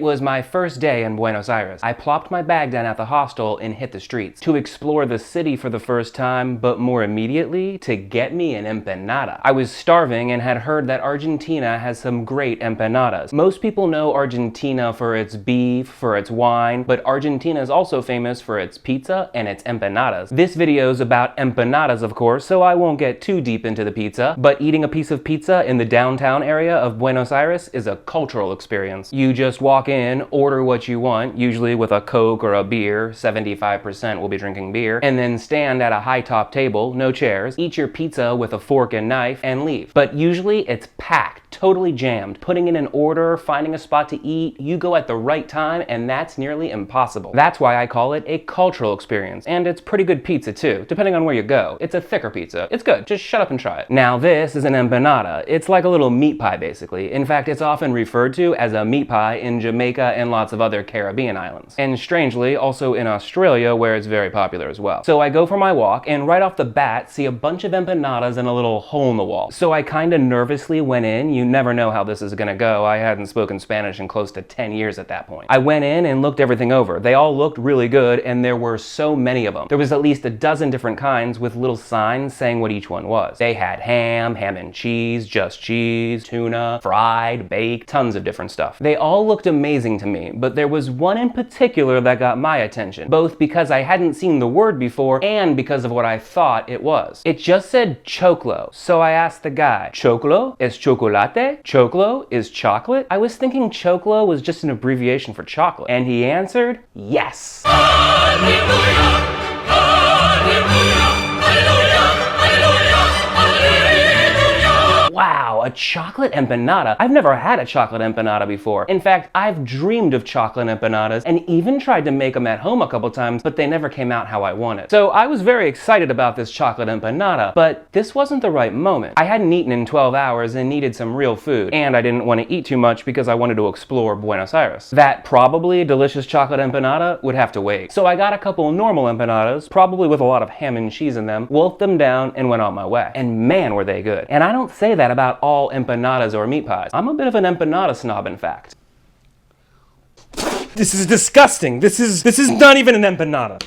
was my first day in Buenos Aires. I plopped my bag down at the hostel and hit the streets to explore the city for the first time, but more immediately to get me an empanada. I was starving and had heard that Argentina has some great empanadas. Most people know Argentina for its beef, for its wine, but Argentina is also famous for its pizza and its empanadas. This video is about empanadas, of course, so I won't get too deep into the pizza, but eating a piece of pizza in the downtown area of Buenos Aires is a cultural experience. You just walk in, order what you want, usually with a Coke or a beer, 75% will be drinking beer, and then stand at a high-top table, no chairs, eat your pizza with a fork and knife, and leave. But usually it's packed, totally jammed. Putting in an order, finding a spot to eat, you go at the right time, and that's nearly impossible. That's why I call it a cultural experience. And it's pretty good pizza too, depending on where you go. It's a thicker pizza. It's good. Just shut up and try it. Now this is an empanada. It's like a little meat pie basically. In fact, it's often referred to as a meat pie in Jamaica and lots of other Caribbean islands. And strangely, also in Australia where it's very popular as well. So I go for my walk and right off the bat see a bunch of empanadas in a little hole in the wall. So I kind of nervously went in. You never know how this is gonna go. I hadn't spoken Spanish in close to 10 years at that point. I went in and looked everything over. They all looked really good and there were so many of them. There was at least a dozen different kinds with little signs saying what each one was. They had ham and cheese, just cheese, tuna, fried, baked, tons of different stuff. They all looked amazing to me, but there was one in particular that got my attention, both because I hadn't seen the word before and because of what I thought it was. It just said choclo, so I asked the guy, choclo is chocolate? Choclo is chocolate? I was thinking choclo was just an abbreviation for chocolate, and he answered, yes. Hallelujah! Wow, a chocolate empanada. I've never had a chocolate empanada before. In fact, I've dreamed of chocolate empanadas and even tried to make them at home a couple times, but they never came out how I wanted. So I was very excited about this chocolate empanada, but this wasn't the right moment. I hadn't eaten in 12 hours and needed some real food, and I didn't want to eat too much because I wanted to explore Buenos Aires. That probably delicious chocolate empanada would have to wait. So I got a couple normal empanadas, probably with a lot of ham and cheese in them, wolfed them down, and went on my way. And man, were they good. And I don't say that about all empanadas or meat pies. I'm a bit of an empanada snob, in fact. This is disgusting. This is not even an empanada.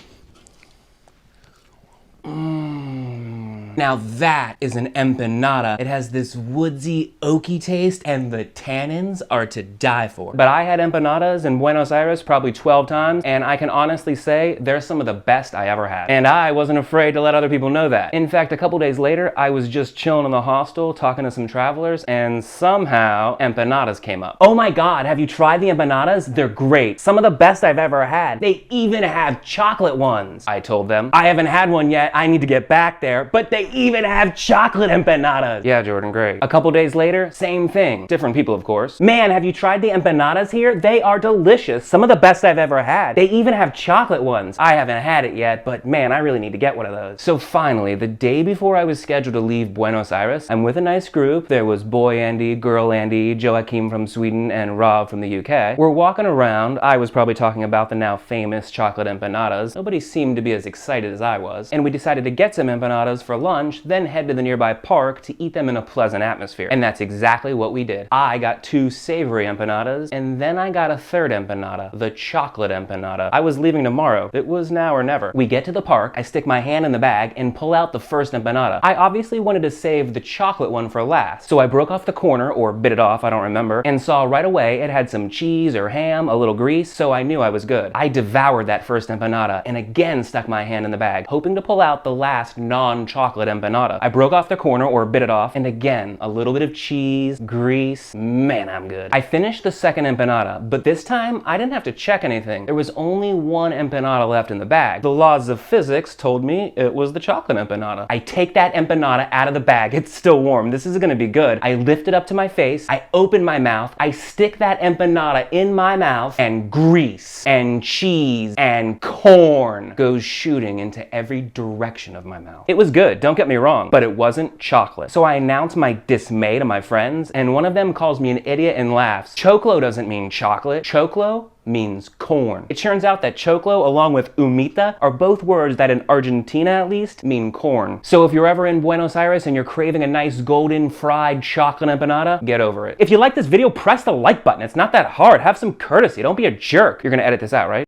Now that is an empanada. It has this woodsy, oaky taste, and the tannins are to die for. But I had empanadas in Buenos Aires probably 12 times, and I can honestly say they're some of the best I ever had. And I wasn't afraid to let other people know that. In fact, a couple days later, I was just chilling in the hostel, talking to some travelers, and somehow empanadas came up. Oh my God, have you tried the empanadas? They're great. Some of the best I've ever had. They even have chocolate ones, I told them. I haven't had one yet. I need to get back there, but they even have chocolate empanadas. Yeah, Jordan, great. A couple days later, same thing. Different people, of course. Man, have you tried the empanadas here? They are delicious. Some of the best I've ever had. They even have chocolate ones. I haven't had it yet, but man, I really need to get one of those. So finally, the day before I was scheduled to leave Buenos Aires, I'm with a nice group. There was boy Andy, girl Andy, Joachim from Sweden, and Rob from the UK. We're walking around. I was probably talking about the now famous chocolate empanadas. Nobody seemed to be as excited as I was, and we decided to get some empanadas for lunch, then head to the nearby park to eat them in a pleasant atmosphere. And that's exactly what we did. I got 2 savory empanadas, and then I got a third empanada, the chocolate empanada. I was leaving tomorrow. It was now or never. We get to the park, I stick my hand in the bag and pull out the first empanada. I obviously wanted to save the chocolate one for last, so I broke off the corner, or bit it off, I don't remember, and saw right away it had some cheese or ham, a little grease, so I knew I was good. I devoured that first empanada and again stuck my hand in the bag, hoping to pull out the last non-chocolate empanada. I broke off the corner, or bit it off, and again, a little bit of cheese, grease. Man, I'm good. I finished the second empanada, but this time I didn't have to check anything. There was only one empanada left in the bag. The laws of physics told me it was the chocolate empanada. I take that empanada out of the bag. It's still warm. This is gonna be good. I lift it up to my face. I open my mouth. I stick that empanada in my mouth, and grease and cheese and corn goes shooting into every direction of my mouth. It was good. Don't don't get me wrong, but it wasn't chocolate. So I announced my dismay to my friends, and one of them calls me an idiot and laughs. Choclo doesn't mean chocolate. Choclo means corn. It turns out that choclo along with humita are both words that in Argentina at least mean corn. So if you're ever in Buenos Aires and you're craving a nice golden fried chocolate empanada, get over it. If you like this video, press the like button. It's not that hard. Have some courtesy. Don't be a jerk. You're gonna edit this out, right?